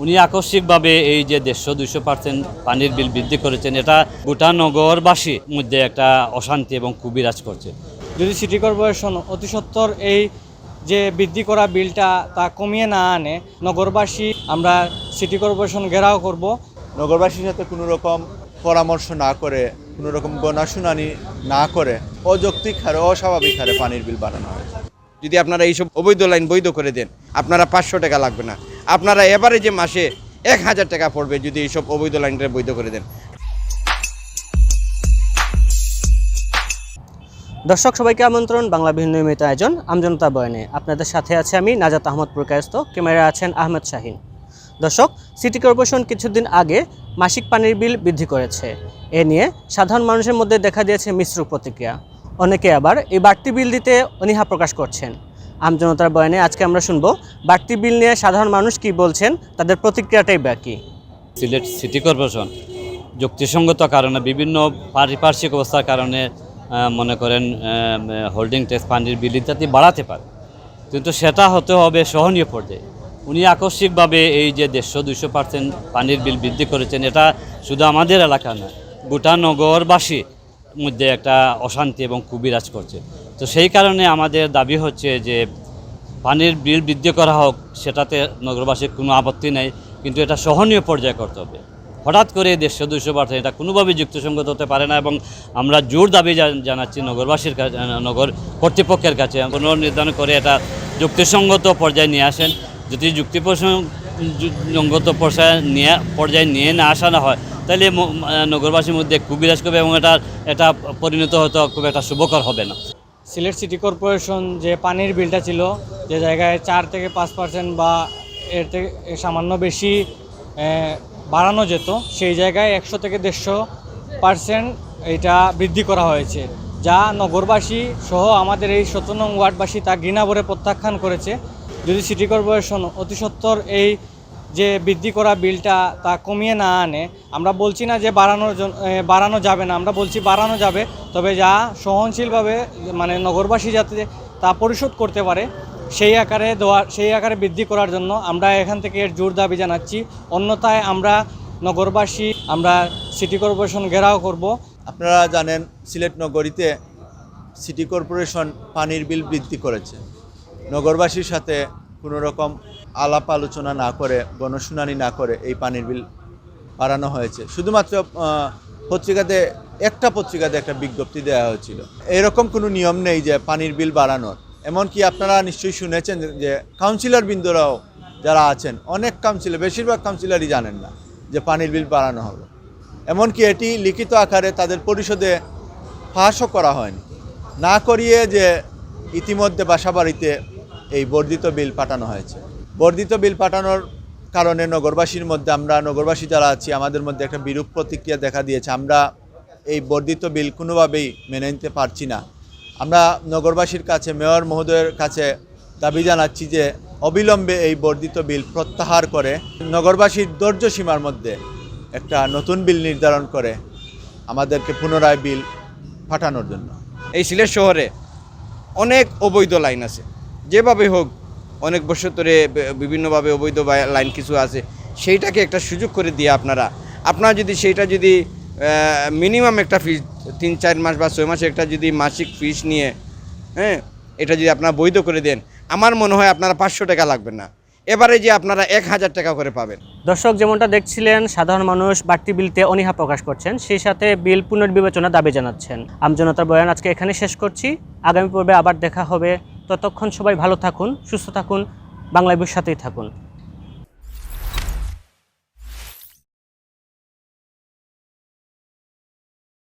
উনি আকস্মিকভাবে এই যে 150-200% পানির বিল বৃদ্ধি করেছেন, এটা গোটা নগরবাসীর মধ্যে একটা অশান্তি এবং কুবিরাজ করছে। যদি সিটি কর্পোরেশন অতি সত্বর এই যে বৃদ্ধি করা বিলটা তা কমিয়ে না আনে, নগরবাসী আমরা সিটি কর্পোরেশন ঘেরাও করব। নগরবাসীর সাথে কোনো রকম পরামর্শ না করে, কোনো রকম গণশুনানি না করে অযৌক্তিক হারে, অস্বাভাবিক হারে পানির বিল বাড়ানো হয়েছে। যদি আপনারা এইসব অবৈধ লাইন বৈধ করে দেন, আপনারা 500 টাকা লাগবে না, আপনারা এবারে যে মাসে 1000 টাকা পড়বে যদি এইসব অবৈধ লাইনটা বৈধ করে দেন। দর্শক সবাইকে আমন্ত্রণ বাংলাভিন্ন নিয়মিত আয়োজন আমজনতা বয়ানে। আপনাদের সাথে আছে আমি নাজাত আহমদ প্রকাশত, ক্যামেরা আছেন আহমেদ শাহিন। দর্শক, সিটি কর্পোরেশন কিছুদিন আগে মাসিক পানির বিল বৃদ্ধি করেছে। এ নিয়ে সাধারণ মানুষের মধ্যে দেখা দিয়েছে মিশ্র প্রতিক্রিয়া। অনেকে আবার এই বাড়তি বিল দিতে অনীহা প্রকাশ করছেন। আমজনতার বয়ানে আজকে আমরা শুনবো বাড়তি বিল নিয়ে সাধারণ মানুষ কি বলছেন, তাদের প্রতিক্রিয়াটাই বাকি। সিলেট সিটি কর্পোরেশন যুক্তিসঙ্গত কারণে, বিভিন্ন পারিপার্শ্বিক অবস্থার কারণে মনে করেন হোল্ডিং ট্যাক্স পানির বিল ইত্যাদি বাড়াতে পারে, কিন্তু সেটা হতে হবে সহনীয় পর্যায়ে। উনি আকস্মিকভাবে এই যে 150-200% পানির বিল বৃদ্ধি করেছেন, এটা শুধু আমাদের এলাকা নয়, গোটা নগরবাসীর মধ্যে একটা অশান্তি এবং কুবিরাজ করছে। তো সেই কারণে আমাদের দাবি হচ্ছে যে পানির বিল বৃদ্ধি করা হোক, সেটাতে নগরবাসীর কোনো আপত্তি নেই, কিন্তু এটা সহনীয় পর্যায়ে করতে হবে। হঠাৎ করে 150-200% এটা কোনোভাবেই যুক্তিসঙ্গত হতে পারে না, এবং আমরা জোর দাবি জানাচ্ছি নগরবাসীর কাছে, নগর কর্তৃপক্ষের কাছে পুনর্নির্ধারণ করে এটা যুক্তিসঙ্গত পর্যায়ে নিয়ে আসেন। যদি যুক্তিসঙ্গত পর্যায়ে নিয়ে না আসানো হয়, তাহলে নগরবাসীর মধ্যে কুবিরাজ করবে এবং এটা পরিণত হতে খুব একটা শুভকর হবে না। সিলেট সিটি কর্পোরেশন যে পানির বিলটা ছিল, যে জায়গায় 4 থেকে 5% বা এর থেকে সামান্য বেশি বাড়ানো যেত, সেই জায়গায় 100 থেকে 150% এটা বৃদ্ধি করা হয়েছে, যা নগরবাসী সহ আমাদের এই 17 নং ওয়ার্ডবাসী তা ঘৃণা ভরে প্রত্যাখ্যান করেছে। যদি সিটি কর্পোরেশন অতি সত্বর এই যে বৃদ্ধি করা বিলটা তা কমিয়ে না আনে, আমরা বলছি না যে বাড়ানো যাবে না, আমরা বলছি বাড়ানো যাবে, তবে যা সহনশীলভাবে মানে নগরবাসী যাতে তা পরিশোধ করতে পারে সেই আকারে বৃদ্ধি করার জন্য আমরা এখান থেকে এর জোর দাবি জানাচ্ছি। অন্যথায় আমরা নগরবাসী আমরা সিটি কর্পোরেশন ঘেরাও করব। আপনারা জানেন সিলেট নগরীতে সিটি কর্পোরেশন পানির বিল বৃদ্ধি করেছে। নগরবাসীর সাথে কোনো রকম আলাপ আলোচনা না করে, গণশুনানি না করে এই পানির বিল বাড়ানো হয়েছে। শুধুমাত্র একটা পত্রিকাতে একটা বিজ্ঞপ্তি দেওয়া হয়েছিল। এরকম কোনো নিয়ম নেই যে পানির বিল বাড়ানোর। এমনকি আপনারা নিশ্চয়ই শুনেছেন যে কাউন্সিলর বৃন্দরাও যারা আছেন, অনেক বেশিরভাগ কাউন্সিলরই জানেন না যে পানির বিল বাড়ানো হবে। এমনকি এটি লিখিত আকারে তাদের পরিষদে ফাঁসও করা হয়নি, না করিয়ে যে ইতিমধ্যে বাসাবাড়িতে এই বর্ধিত বিল পাঠানো হয়েছে। বর্ধিত বিল পাঠানোর কারণে নগরবাসী যারা আছি, আমাদের মধ্যে একটা বিরূপ প্রতিক্রিয়া দেখা দিয়েছে। আমরা এই বর্ধিত বিল কোনোভাবেই মেনে নিতে পারছি না। আমরা নগরবাসীর কাছে, মেয়র মহোদয়ের কাছে দাবি জানাচ্ছি যে অবিলম্বে এই বর্ধিত বিল প্রত্যাহার করে নগরবাসীর ধৈর্য সীমার মধ্যে একটা নতুন বিল নির্ধারণ করে আমাদেরকে পুনরায় বিল পাঠানোর জন্য। এই সিলেট শহরে অনেক অবৈধ লাইন আছে, যেভাবে হোক অনেক বছর ধরে বিভিন্নভাবে অবৈধ লাইন কিছু আছে, সেইটাকে একটা সুযোগ করে দিয়ে আপনারা যদি সেইটা যদি মিনিমাম একটা ফিস 3-4 মাস বা 6 মাসে একটা যদি মাসিক ফিস নিয়ে এটা যদি আপনারা বৈধ করে দেন, আমার মনে হয় আপনারা 500 টাকা লাগবে না, এবারে যে আপনারা 1000 টাকা করে পাবেন। দর্শক, যেমনটা দেখছিলেন সাধারণ মানুষ বাড়তি বিলতে অনীহা প্রকাশ করছেন, সেই সাথে বিল পুনর্বিবেচনা দাবি জানাচ্ছেন। আমজনতার বয়ান আজকে এখানে শেষ করছি। আগামী পর্বে আবার দেখা হবে। ততক্ষণ সবাই ভালো থাকুন, সুস্থ থাকুন, বাংলাদেশের সাথেই থাকুন।